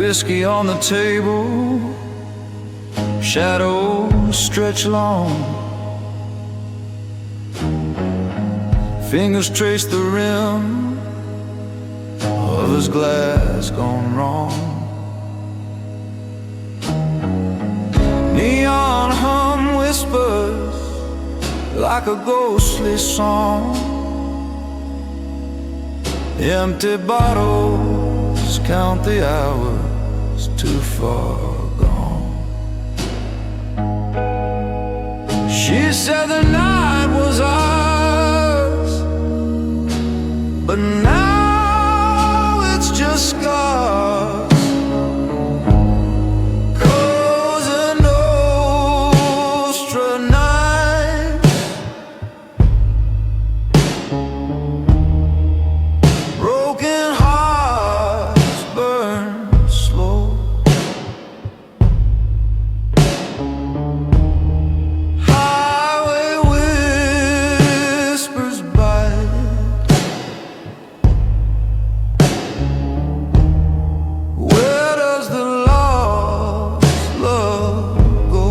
Whiskey on the table, shadows stretch long. Fingers trace the rim of his glass gone wrong. Neon hum whispers like a ghostly song. Empty bottles count the hours too far gone. She said the night was ours, but now it's just scars. Cosa Nostra night, broken hearts burn slow. Highway whispers bite. Where does the lost love go?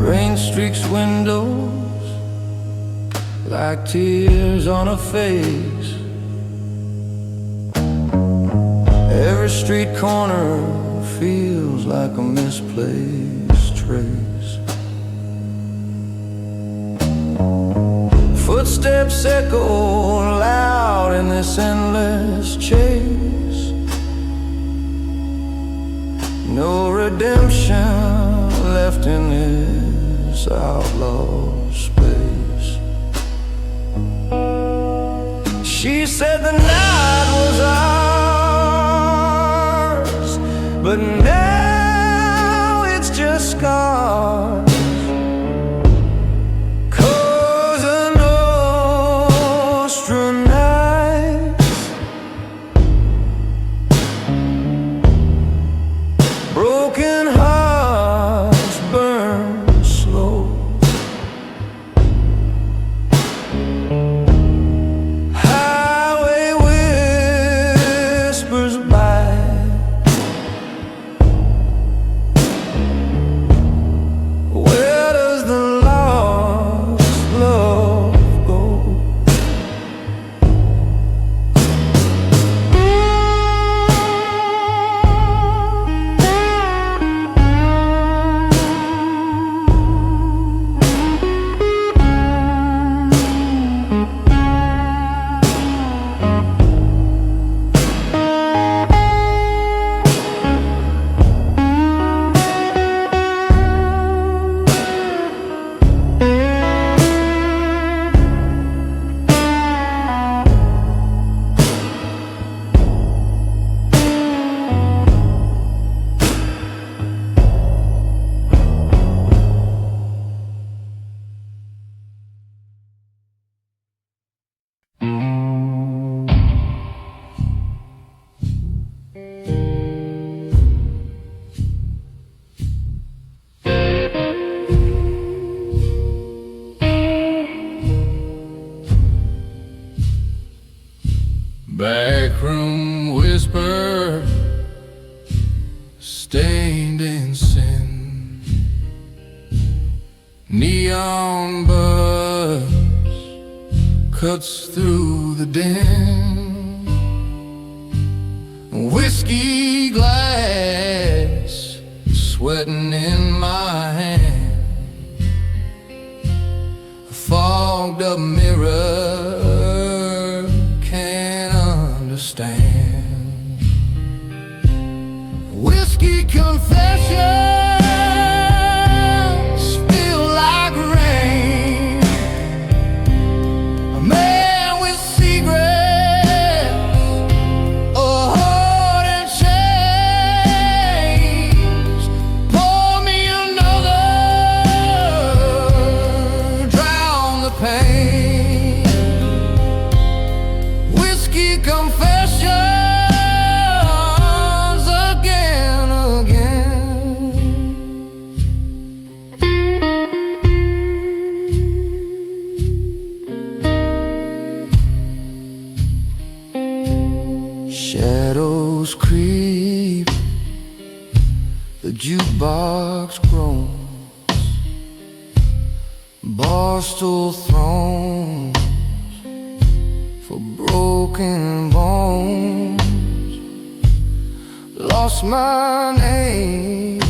Rain streaks windows like tears on a face. Every street corner feels like a misplaced trace. Footsteps echo loud in this endless chase. No redemption left in this outlaw space. She said the night was ours, but now it's just scars. Cosa Nostra nights, broken hearts burn slow. Highway whispers bite. Where does the lost love go? Backroom whisper, stained in sin. Neon buzz cuts through the din. Whiskey glass sweating in my hand. A fogged up mirror can't understand. Whiskey confessions fill jukebox groans, barstool thrones for broken bones. Lost my name,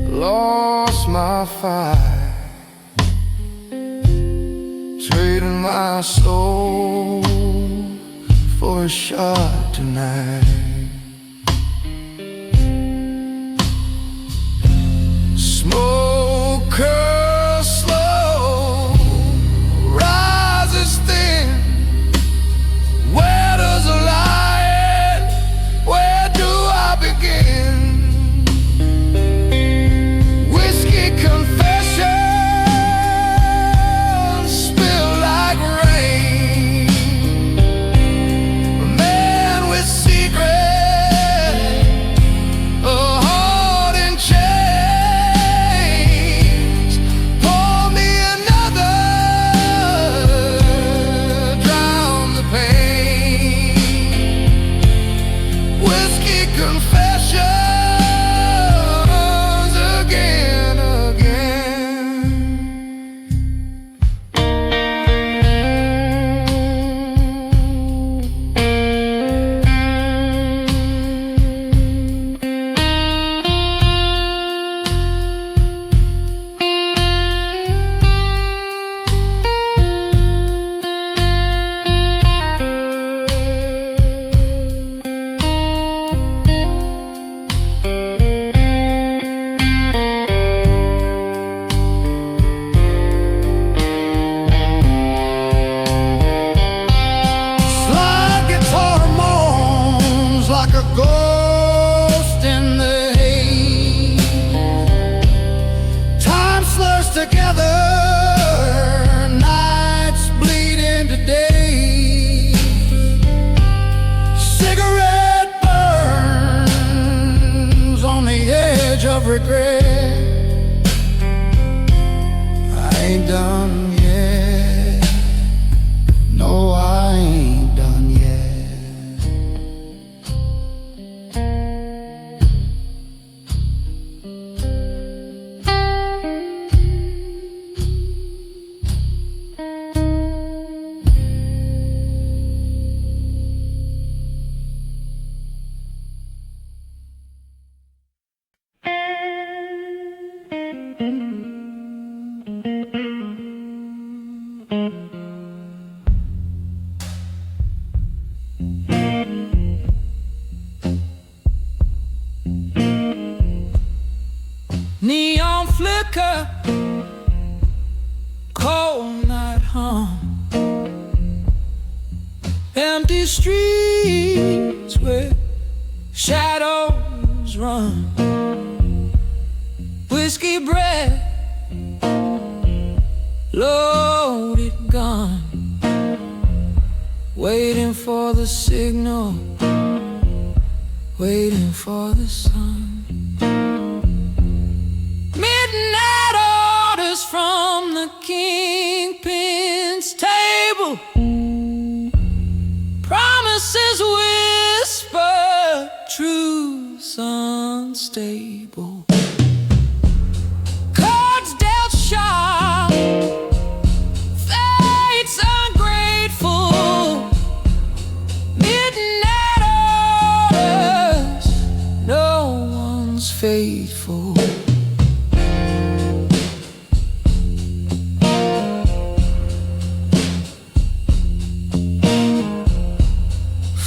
lost my fight, trading my soul for a shot tonight. Smoke curls slow, rises thin. Where does the lie end? Where do I begin? Whiskey confessions spill like rain. A man with secret, a heart in chains. Pour me another, drown the pain. Whiskey confessions again, again. Slide guitar moans like a ghost in the haze. Time slurs together, nights bleed into days. Cigarette burns on the edge of regret. I ain't done yet. No, I ain't done yet. Neon flicker, cold night hum, empty streets where shadows run. Whiskey breath, loaded gun, waiting for the signal, waiting for the sun. Midnight orders from the Kingpin's table, promises whisper, truths unstable. Cards dealt sharp, fate's ungrateful. Midnight orders, no one's faithful.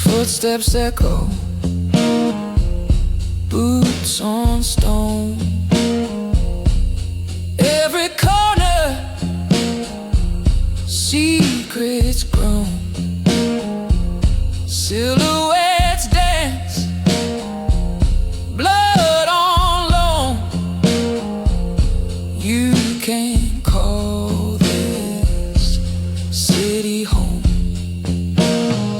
Footsteps echo, boots on stone. Every corner, secrets grown. Silhouettes dance, blood on loan. You can't call this city home.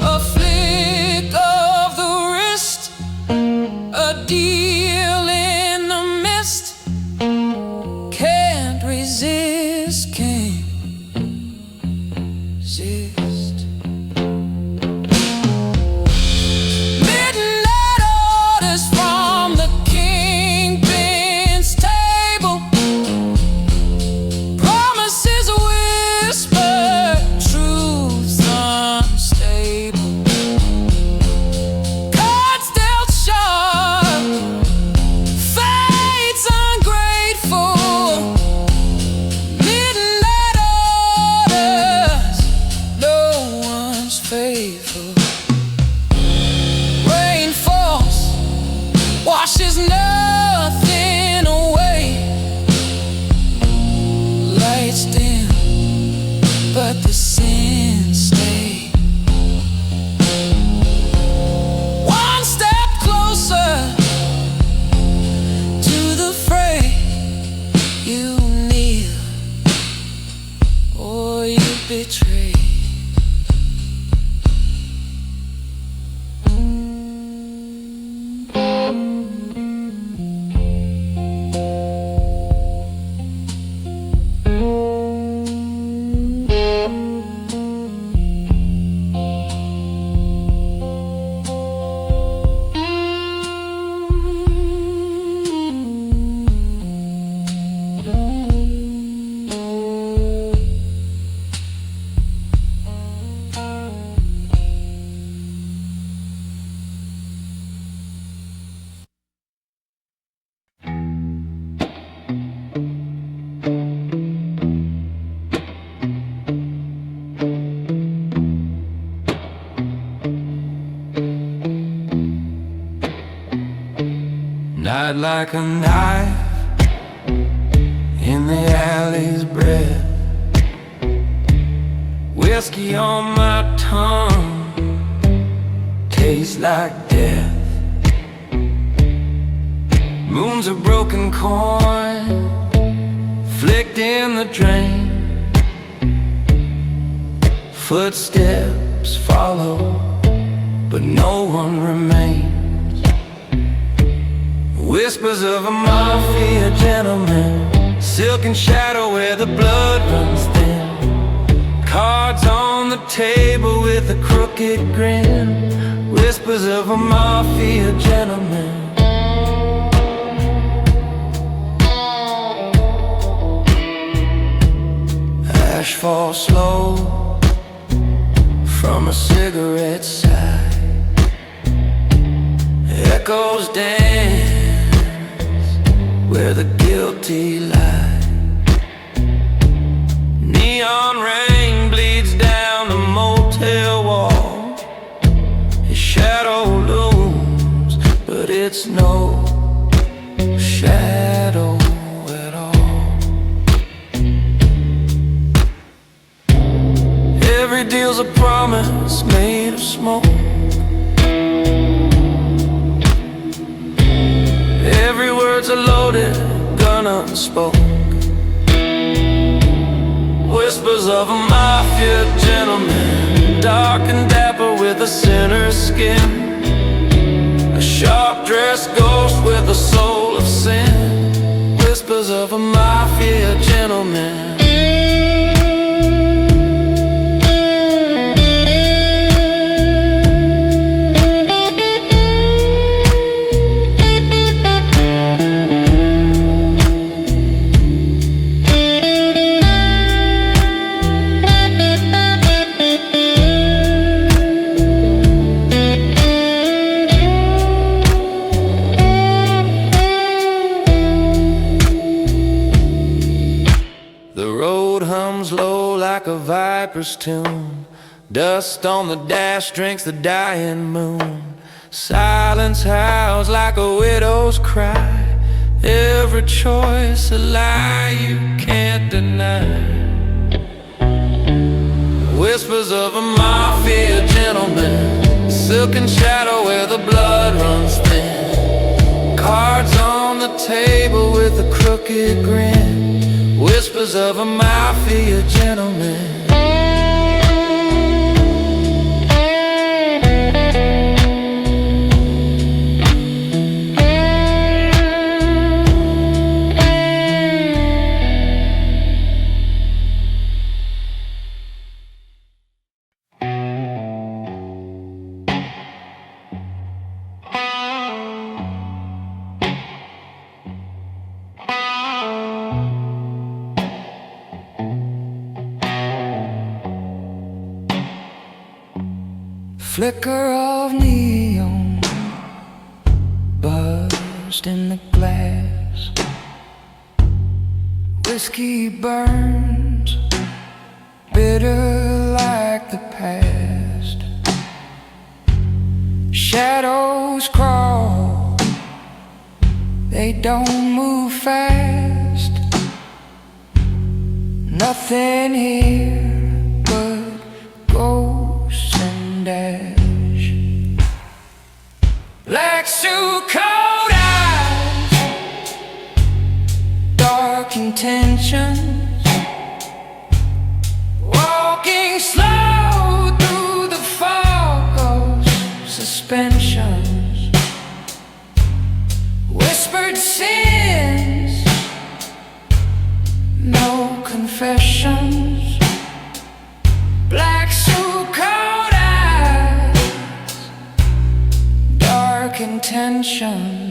A flick of the wrist, a deal in the mist. Can't resist, can't resist. Midnight orders from the King. betrayed. Not like a knife in the alley's breath, whiskey on my tongue tastes like death. Moon's a broken coin flicked in the drain. Footsteps follow, but no one remains. Whispers of a mafia gentleman, silken shadow where the blood runs thin. Cards on the table with a crooked grin. Whispers of a mafia gentleman. Ash falls slow from a cigarette side. Echoes dance where the guilty lie. Neon rain bleeds down the motel wall. His shadow looms, but it's no shadow at all. Every deal's a promise made of smoke. Every word's a loaded gun unspoken. Whispers of a mafia gentleman, dark and dapper with a sinner's skin. A sharp-dressed ghost with a soul of sin. Whispers of a mafia gentleman. Like a viper's tune, dust on the dash drinks the dying moon. Silence howls like a widow's cry. Every choice a lie you can't deny. Whispers of a mafia gentleman, silken shadow where the blood runs thin. Cards on the table with a crooked grin. Whispers of a mafia gentleman. Flicker of neon burst in the glass. Whiskey burns bitter like the past. Shadows crawl, they don't move fast. Nothing here but ghosts and ash. Black suit, cold eyes, dark intentions, walking whispered sins, no confessions, black suit, cold eyes, dark intentions.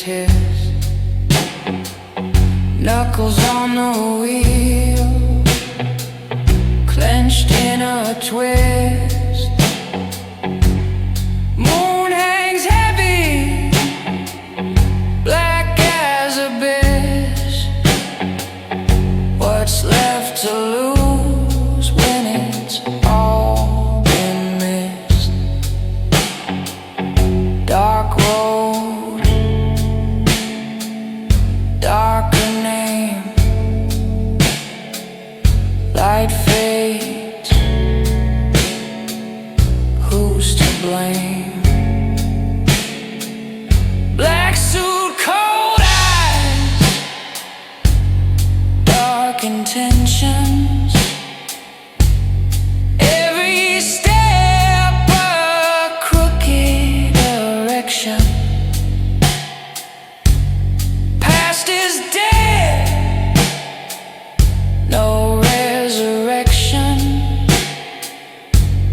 Hiss, knuckles on the wheel, clenched in a twist. Moon hangs heavy, black as abyss. What's left to lose when it's all been missed? Dark road, darker name, light fades, who's to blame? Black suit, cold eyes, dark intentions, every step a crooked direction. Is dead, no resurrection.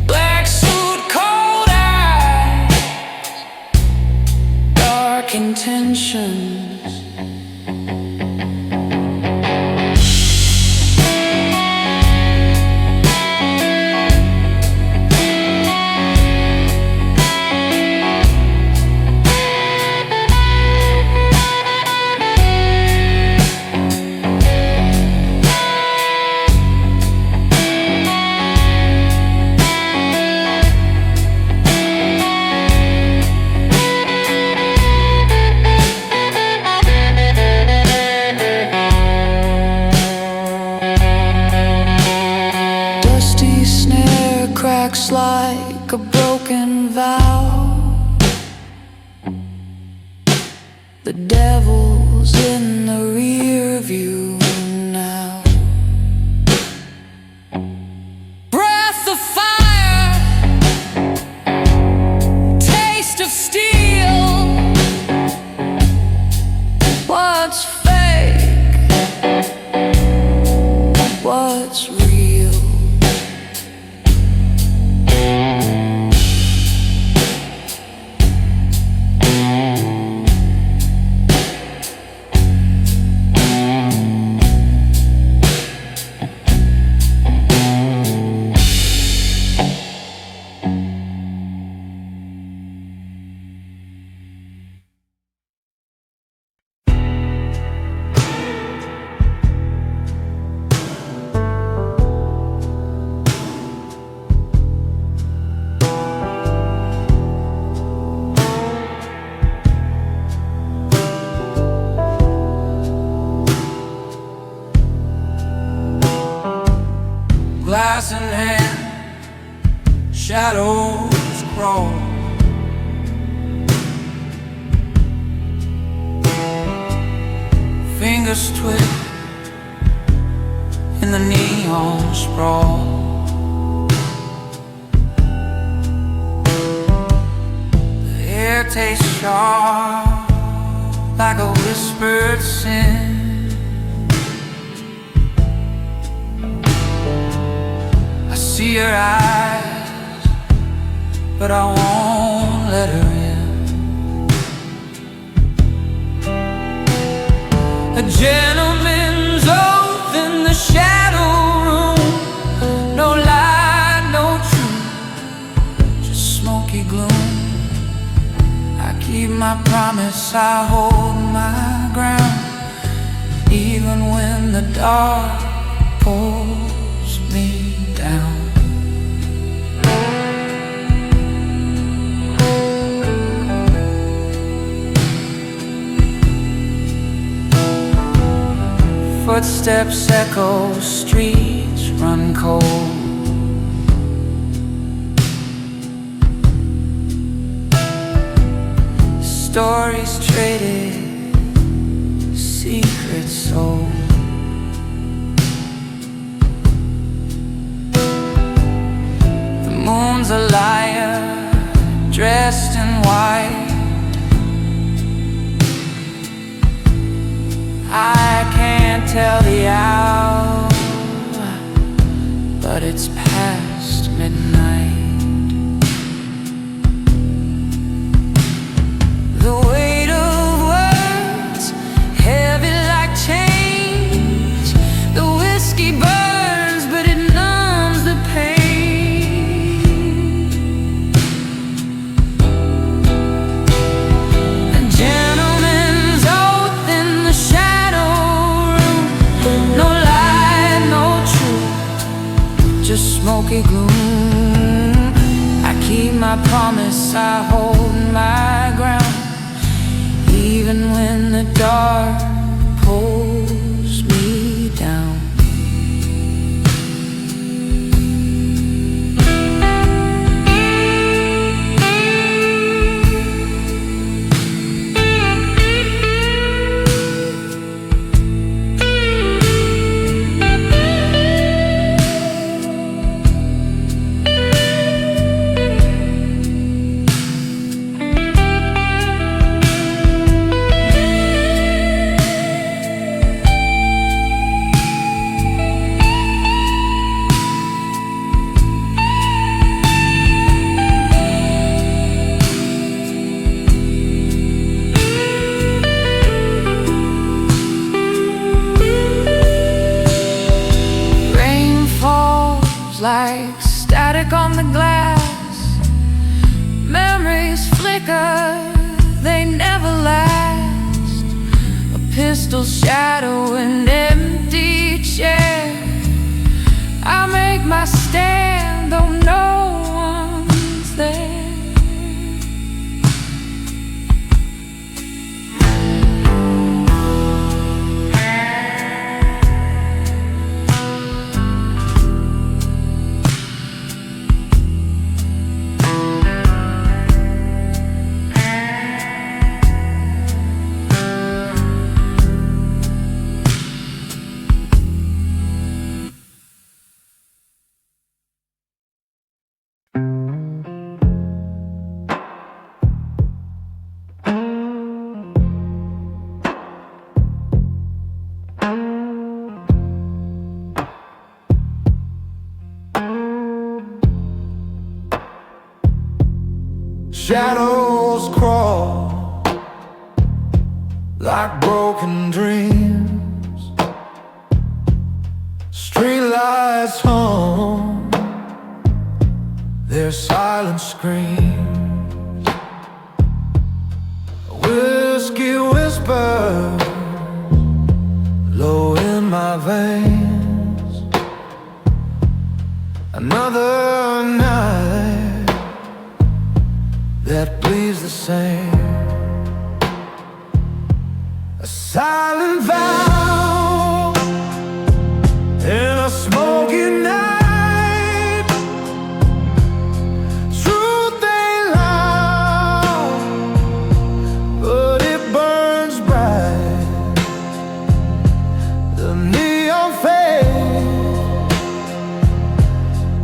Black suit, cold eyes, dark intentions. Cracks like a broken vow. The devil's in the rear view now. Breath of fire, taste of steel. What's fake? What's real? Glass in hand, shadows crawl. Fingers twist in the neon sprawl. The air tastes sharp like a whispered sin. See her eyes, but I won't let her in. A gentleman's oath in the shadow room. No lie, no truth, just smoky gloom. I keep my promise, I hold my ground, even when the dark pulls me down. Footsteps echo, streets run cold. stories traded, secrets sold. The moon's a liar, dressed in white. I can't tell the hour, but it's past midnight. The weight of words, heavy like change. The whiskey burns, but it numbs the pain. A gentleman's oath in the shadow room. No lie, no truth, just smoky gloom. I keep my promise, I hold my ground, even when the dark pulls me down. Like static on the glass, memories flicker, they never last. A pistol's shadow, an empty chair. I make my stand, though no one's there. Shadows crawl like broken dreams. Streetlights hum their silent screams. Whiskey whispers low in my veins. Another night that bleeds the same. A silent vow in a smoky night. Truth ain't loud, but it burns bright. The neon fades,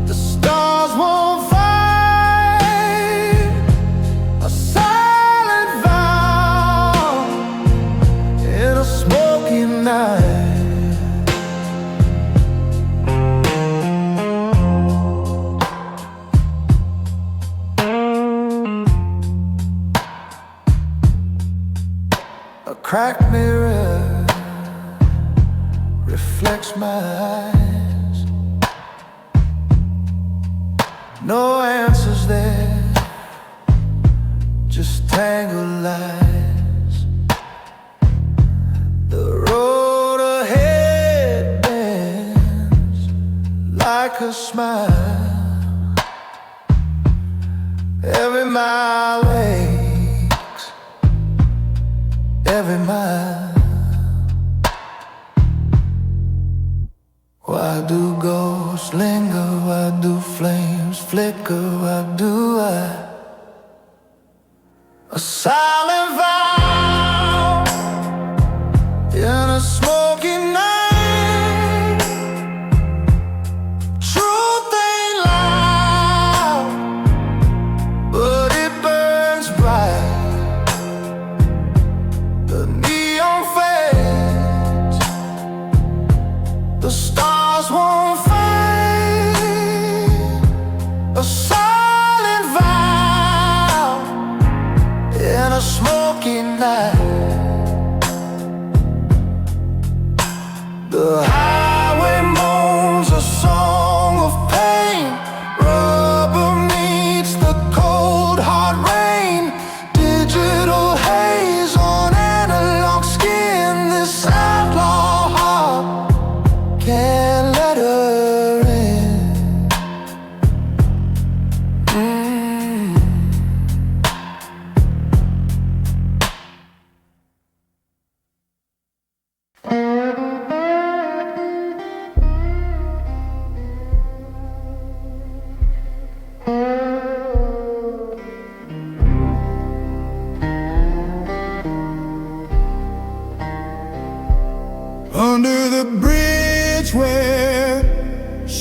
the stars won't fight. A cracked mirror reflects my eyes. No answers there, just tangled lies. The road ahead bends like a smile. Every mile aches, every mile. Why do ghosts linger? Why do flames flicker? Why do I? A silent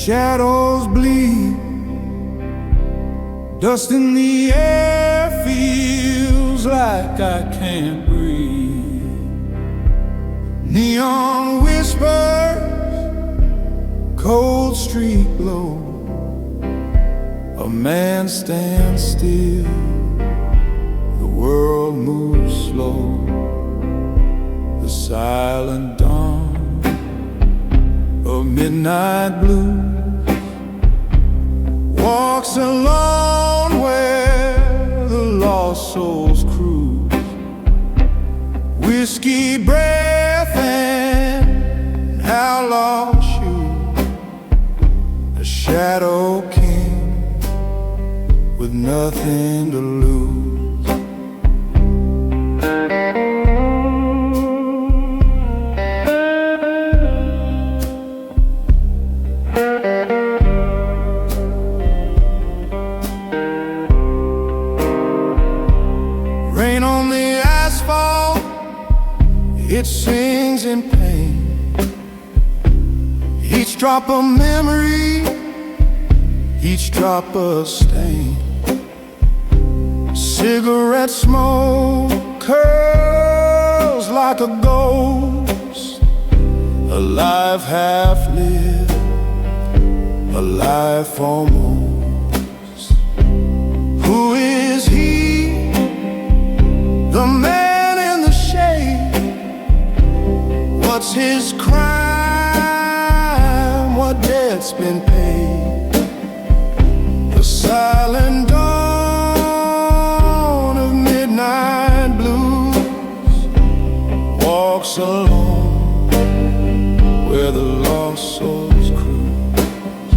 shadows bleed. Dust in the air feels like I can't breathe. Neon whispers, cold street glow. A man stands still, the world moves slow. The silent dawn of midnight blue walks alone where the lost souls cruise. Whiskey breath and outlaw shoes. A shadow king with nothing to lose. Rain on the asphalt, it sings in pain. Each drop a memory, each drop a stain. Cigarette smoke curls like a ghost. A life half lived, a life almost. Who is he? The man in the shade. What's his crime? What debt's been paid? The silent dawn of midnight blues walks alone where the lost souls cruise.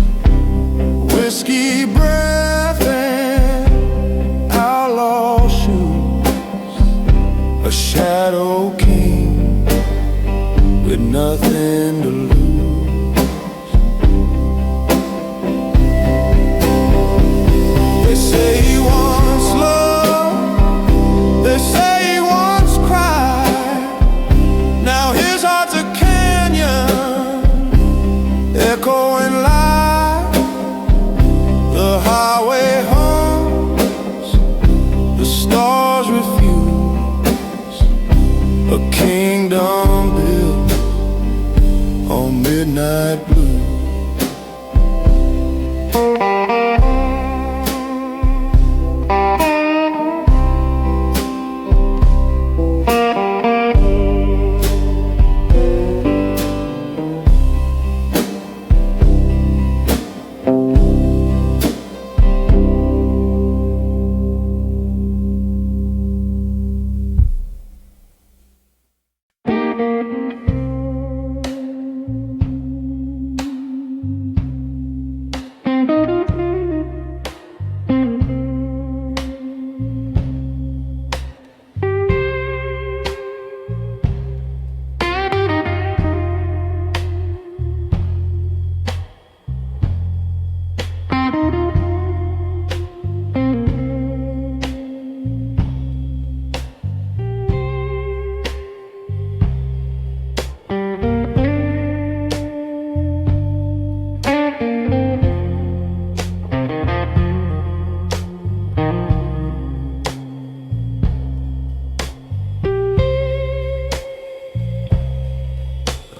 Whiskey breath and outlaw shoes. A shadow king with nothing to lose. They say he wants love, they say he wants cry. Now his heart's a canyon, echoing light. The highway hums, the stars refuse. A kingdom built on midnight blue.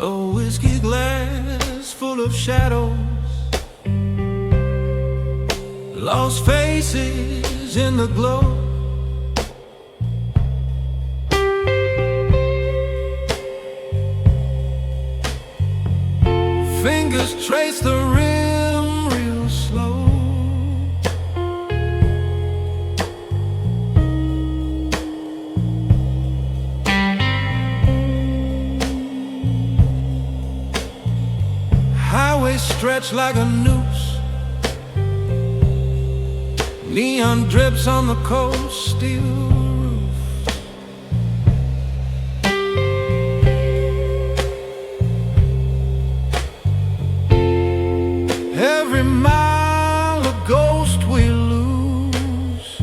A whiskey glass full of shadows, lost faces in the glow. Fingers trace the rim real slow. Highway stretched like a noose. Neon drips on the cold steel roof. Every mile a ghost we lose.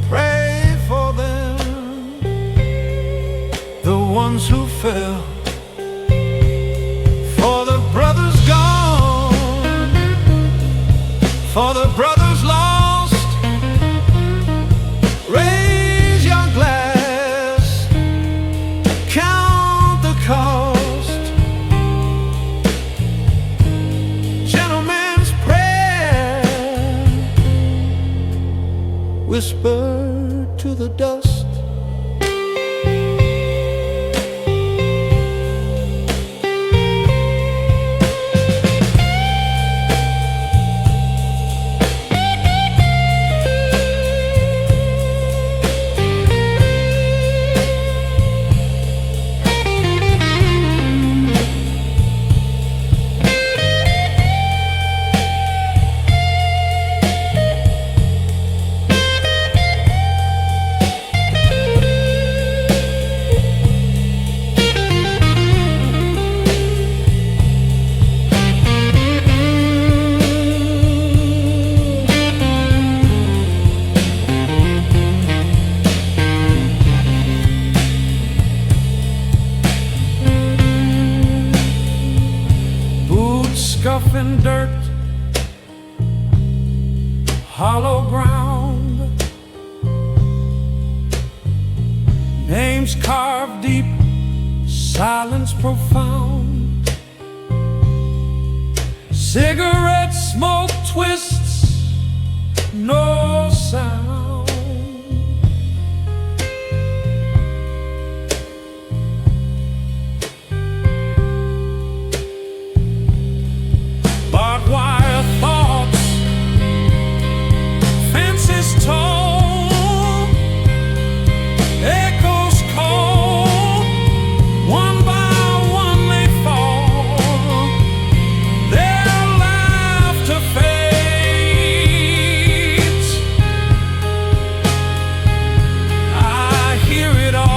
Pray for them, the ones who fell. For the brothers gone whispered to the dust. Scuffing dirt, hollow ground, names carved deep, silence profound. Cigarette smoke twists, no sound. Barbed wire thoughts, fences tall, echoes call, one by one they fall, their laughter fades. I hear it all.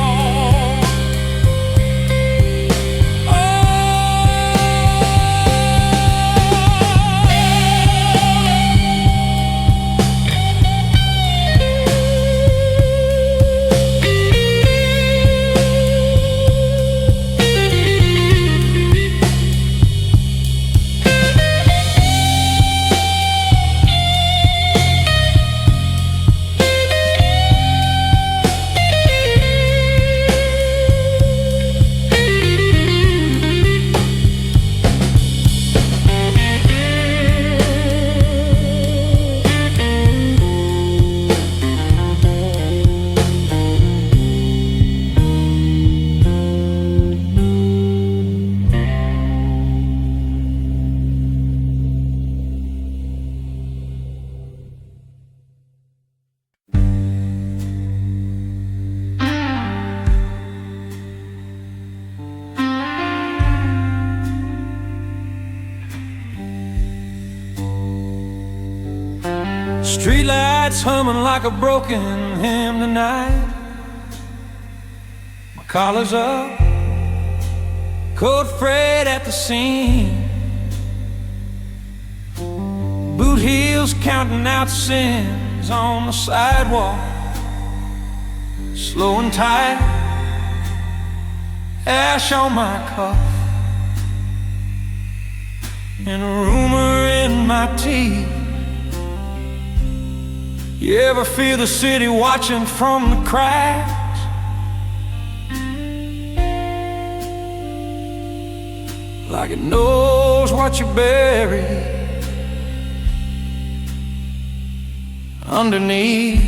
Streetlights humming like a broken hymn tonight. My collar's up, coat frayed at the seam, boot heels counting out sins on the sidewalk. Slow and tight, ash on my cuff, and a rumor in my teeth. You ever feel the city watching from the cracks? Like it knows what you buried underneath.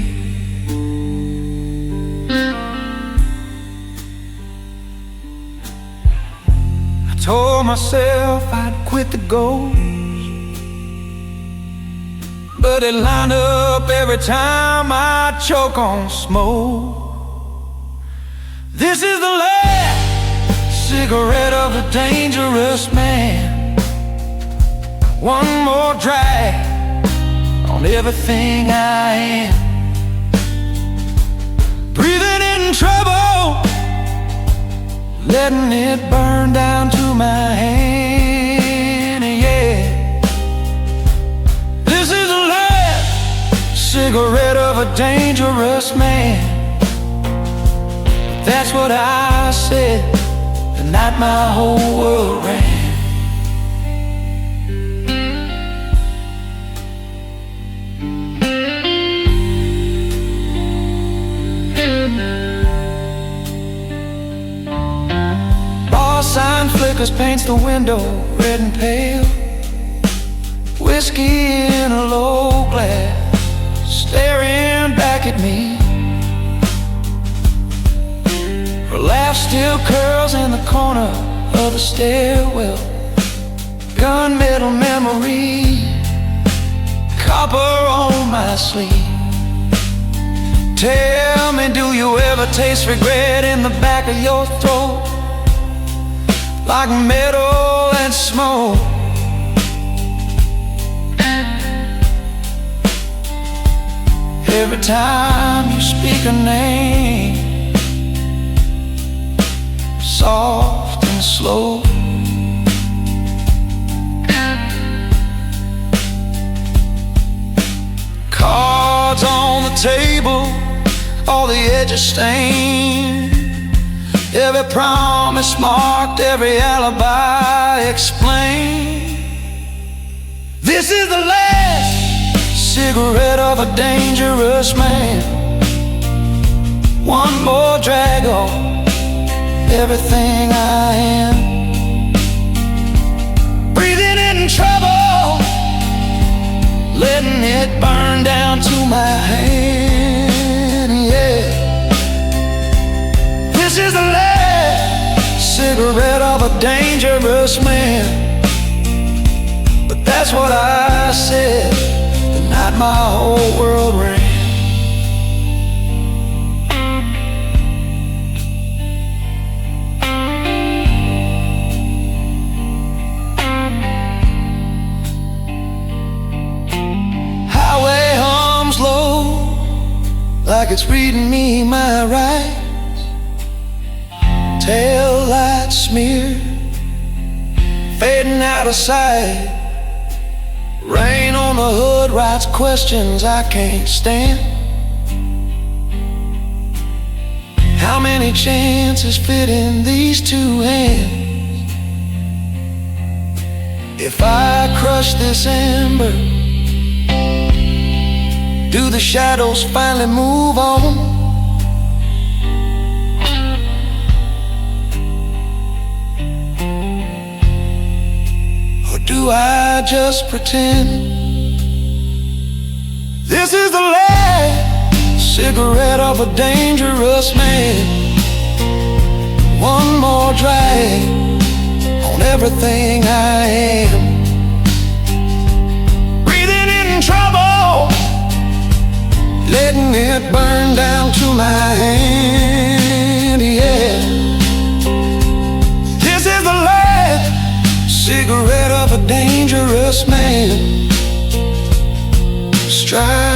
I told myself I'd quit the ghost, but it lined up every time I choke on smoke. This is the last cigarette of a dangerous man. One more drag on everything I am. Breathing in trouble, letting it burn down to my hand, yeah. This is the last cigarette of a dangerous man. That's what I said the night my whole world ran. Bar sign flickers, paints the window red and pale. Whiskey in a low glass, staring back still curls in the corner of the stairwell. Gunmetal memory, copper on my sleeve. Tell me, do you ever taste regret in the back of your throat, like metal and smoke? Every time you speak a name, soft and slow. Cards on the table, all the edges stained, every promise marked, every alibi explained. This is the last cigarette of a dangerous man. One more drag on everything I am. Breathing in trouble, letting it burn down to my hand, yeah. This is the last cigarette of a dangerous man. But that's what I said the night my whole world ran. Highway hums low, like it's reading me my rights. Tail lights smeared, fading out of sight. Rain on the hood writes questions I can't stand. How many chances fit in these two hands? If I crush this ember, do the shadows finally move on? Do I just pretend? This is the last cigarette of a dangerous man. One more drag on everything I am. Breathing in trouble, letting it burn down to my hand, yeah. This is the last cigarette of a dangerous man. Strike.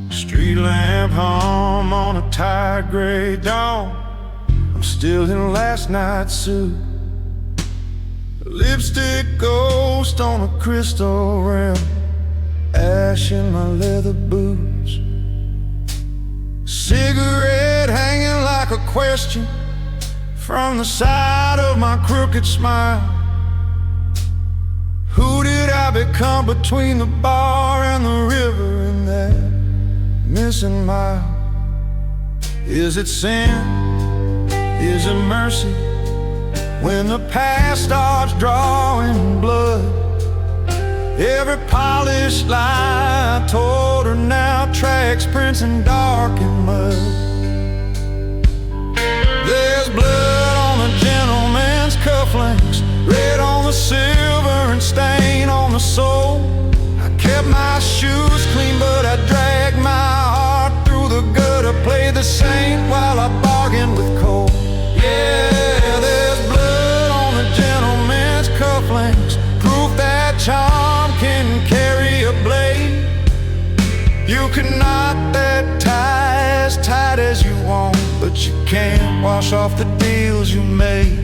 Street lamp hum on a tired gray dawn. I'm still in last night's suit. A lipstick ghost on a crystal rim, ash in my leather boots. Cigarette hanging like a question from the side of my crooked smile. Who did I become between the bar and the river in that missing mile? Is it sin? Is it mercy? When the past starts drawing blood, every polished lie I told her now tracks prints in dark and mud. There's blood on a gentleman's cufflinks, red on the silver and stain on the sole. I kept my shoes clean, but I dragged my heart through the gutter, played the saint while I bargained with coal. Yeah, there's blood on the gentleman's cufflinks, proof that charm can carry a blade. You can knot that tie as tight as you want, but you can't wash off the deals you made.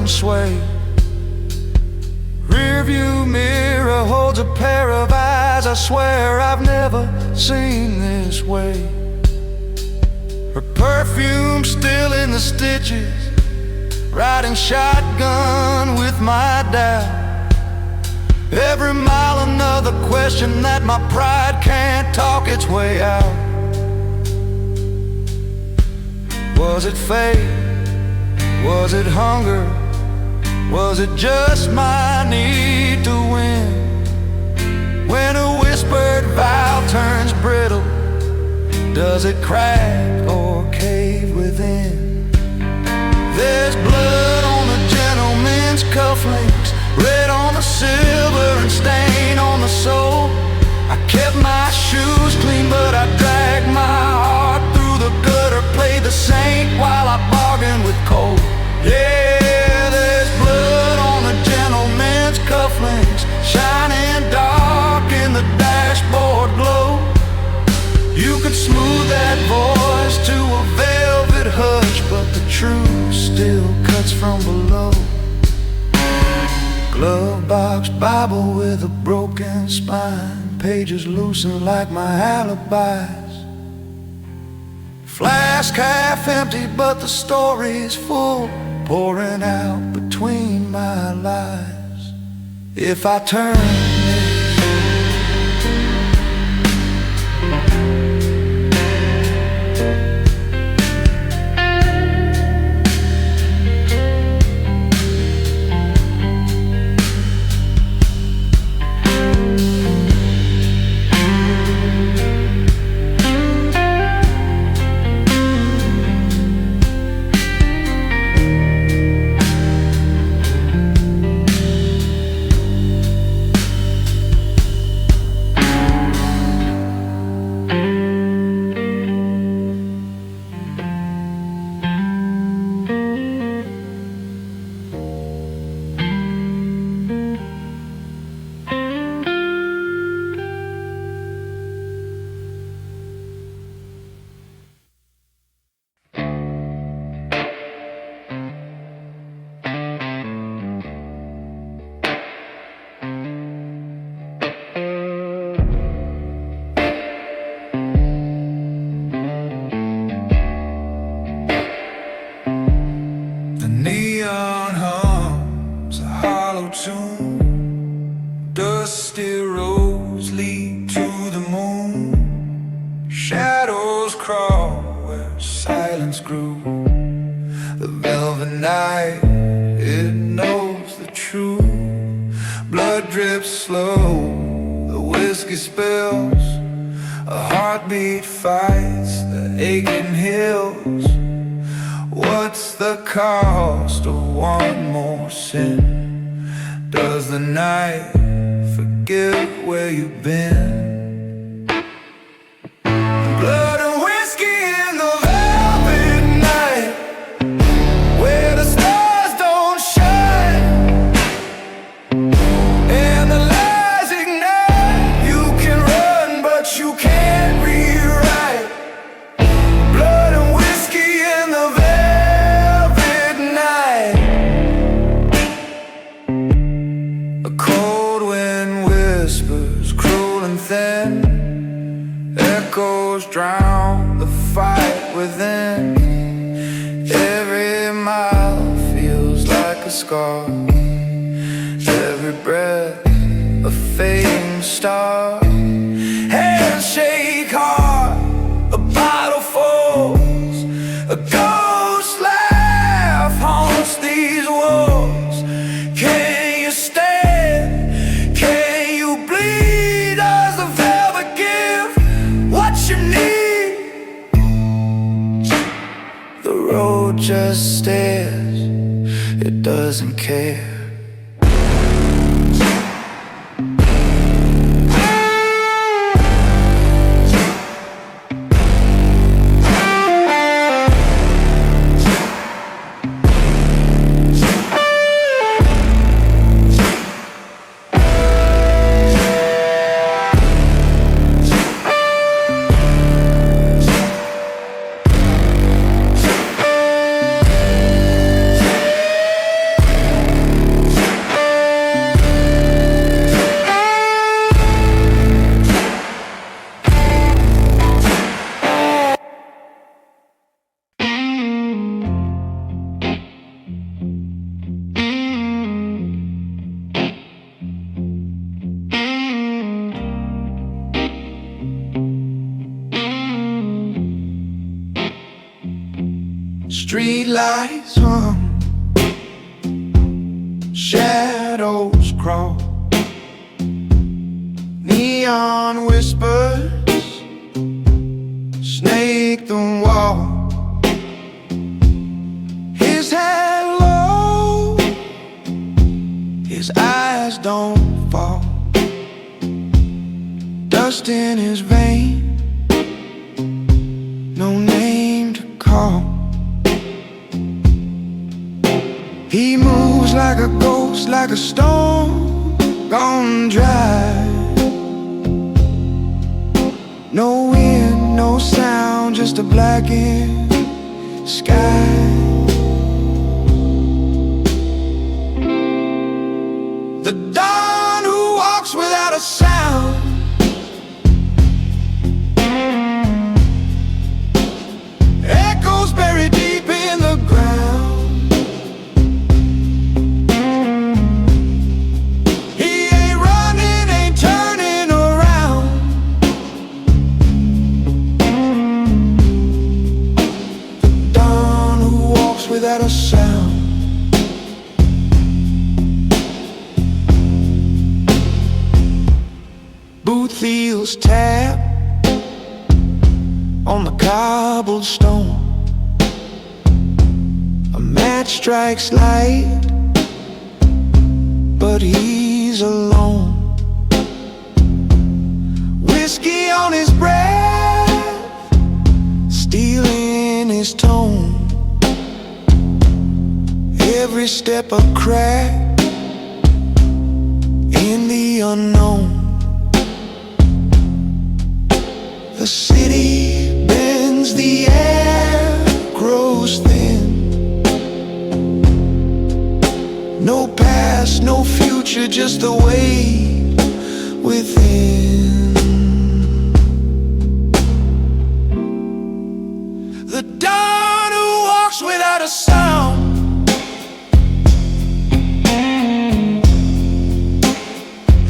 curtain sway. Rearview mirror holds a pair of eyes I swear I've never seen this way. Her perfume still in the stitches, riding shotgun with my doubt. Every mile another question that my pride can't talk its way out. Was it fate? Was it hunger? Was it just my need to win? When a whispered vow turns brittle, does it crack or cave within? There's blood on the gentleman's cufflinks, red on the silver and stain on the sole. I kept my shoes clean, but I dragged my heart through the gutter, played the saint while I bargained with cold. Yeah, there's blood on the gentleman's cufflinks, shining dark in the dashboard glow. You could smooth that voice to a velvet hush, but the truth still cuts from below. Glove box Bible with a broken spine, pages loosened like my alibis. Flask half empty, but the story's full, pouring out between my lies. If I turn dusty roads lead to the moon. Shadows crawl where silence grew. The velvet night, it knows the truth. Blood drips slow, the whiskey spills. A heartbeat fights the aching hills. What's the cost of one more sin? Does the night forgive where you've been? Blood and whiskey in the velvet night, where the stars don't shine and the lies ignite. You can run, but you can't rewrite. Blood and whiskey in the velvet night. A cold wind whispers, cruel and thin. Echoes drown the fight within. Every mile feels like a scar. Every breath a fading star. Hands shake hard, a bottle falls. A ghost laugh haunts these walls. Can you stand? Can you bleed? Does the velvet give what you need? The road just stares, it doesn't care. Street lights hum, shadows crawl, neon whispers snake the wall. His head low, his eyes don't fall, dust in his vein, no name to call. He moves like a ghost, like a stone gone dry. No wind, no sound, just a blackened sky. The dawn who walks without a sound, echoes buried deep in the ground. He ain't running, ain't turning around. The dawn who walks without a sound. Boot heels tap on the cobblestone. A match strikes light, but he's alone. Whiskey on his breath, stealing his tone. Every step a crack in the unknown. The city bends, the air grows thin. No past, no future, just the weight within. The dawn who walks without a sound,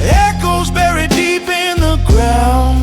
echoes buried deep in the ground.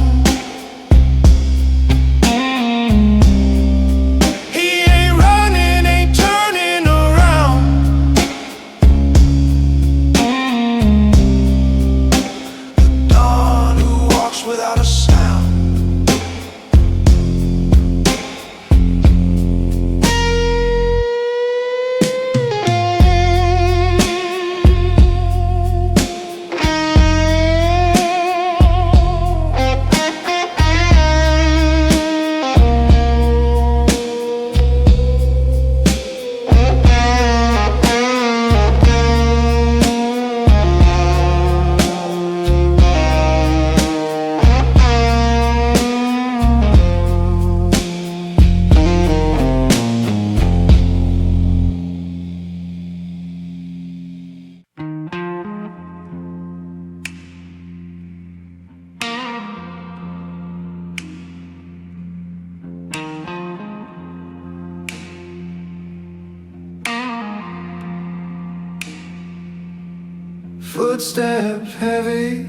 Footsteps heavy,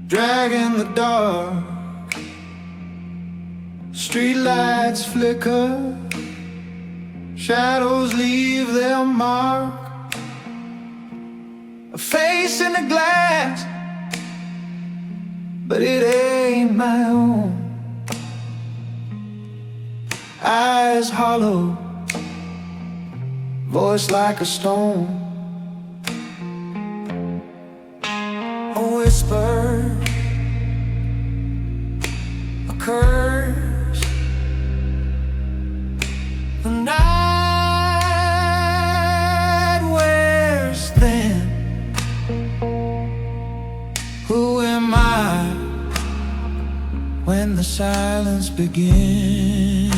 dragging the dark. Streetlights flicker, shadows leave their mark. A face in the glass, but it ain't my own. Eyes hollow, voice like a stone. A whisper, a curse. The night wears thin. Who am I when the silence begins?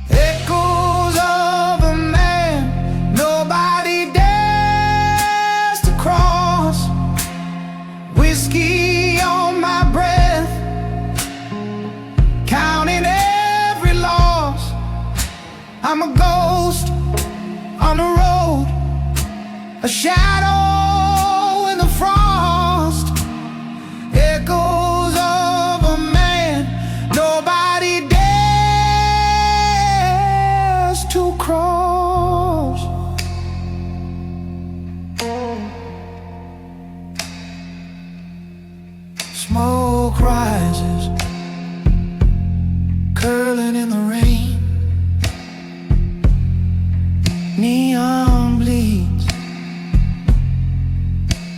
Echoes of a man nobody dares to cross. Whiskey on my breath, counting every loss. I'm a ghost on the road, a shadow in the frost. Echoes of a man nobody dares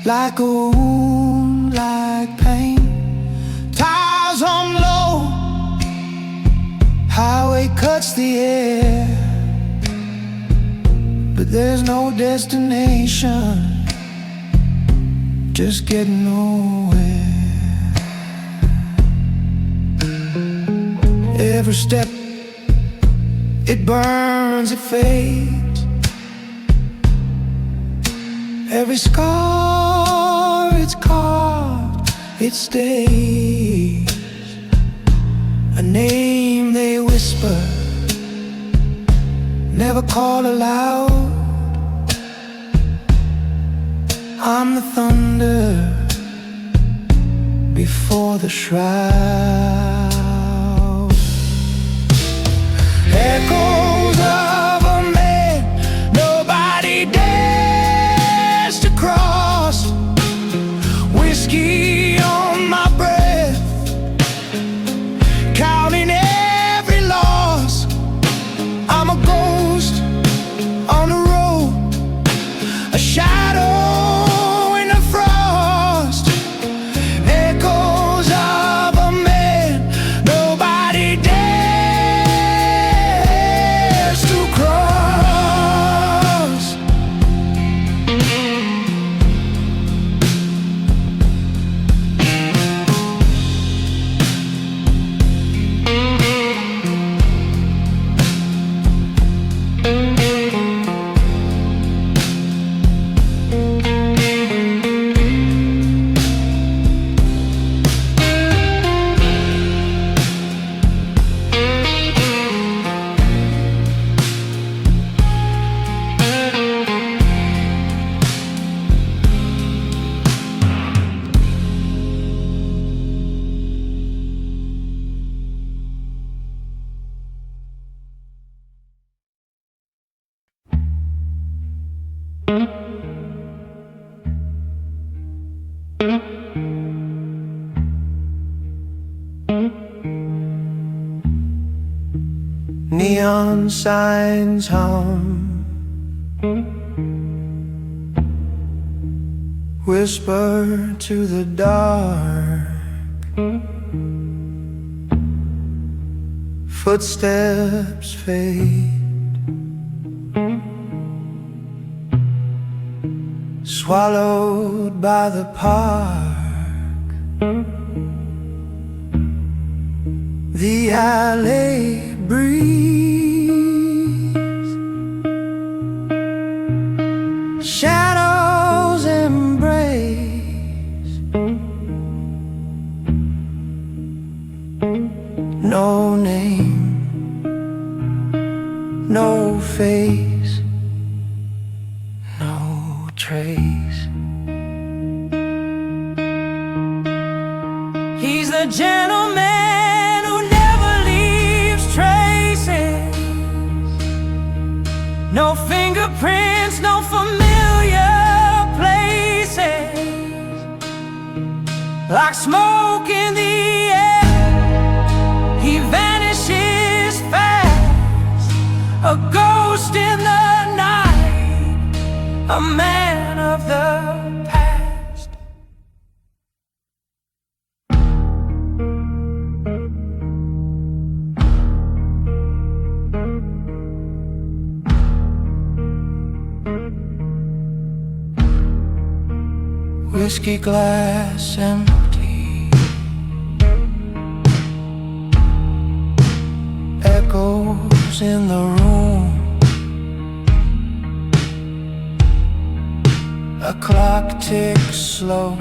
like a wound, like pain. Tires on low, highway cuts the air, but there's no destination, just getting nowhere. Every step, it burns, it fades. Every scar it's carved, it stays. A name they whisper, never call aloud. I'm the thunder before the shroud. Echoes of a man nobody dares to cross. Whiskey on my breath, counting every loss. I'm a ghost on the road, a shadow in the frost. Echoes of a man nobody dares to cross. Neon signs hum, whisper to the dark. Footsteps fade, swallowed by the park. The alley breeze, shadows embrace. No name, no face, no trace. He's the gentleman who never leaves traces. No fingerprints, no familiar places. Like smoke in the air, he vanishes fast. A ghost in the night, a man of the past. Whiskey glass empty, echoes in the room. A clock ticks slow,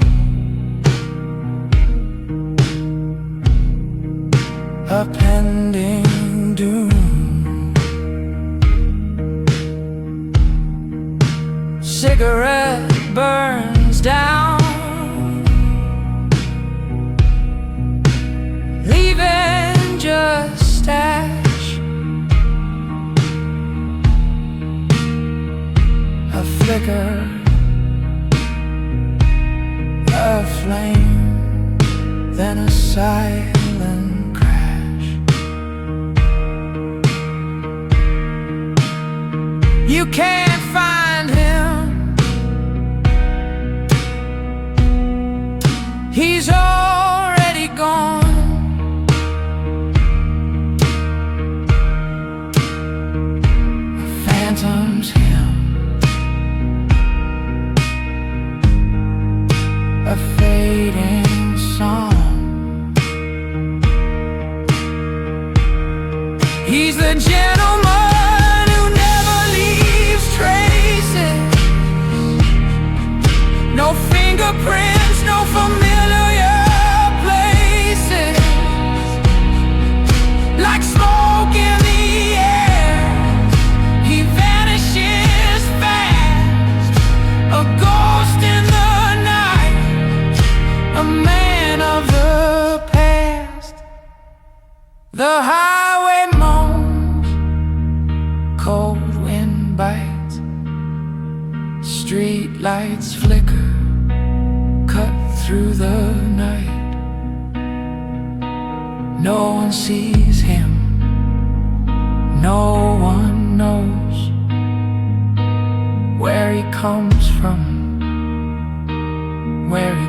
a pending doom. Cigarette burns down, leaving just ash. A flicker, a flame, then a silent crash. You can't find him, gentleman who never leaves traces. No fingerprints, no familiar places. Like smoke in the air, he vanishes fast. A ghost in the night, a man of the past. The highway moans, cold wind bites. Street lights flicker, cut through the night. No one sees him, no one knows where he comes from, where he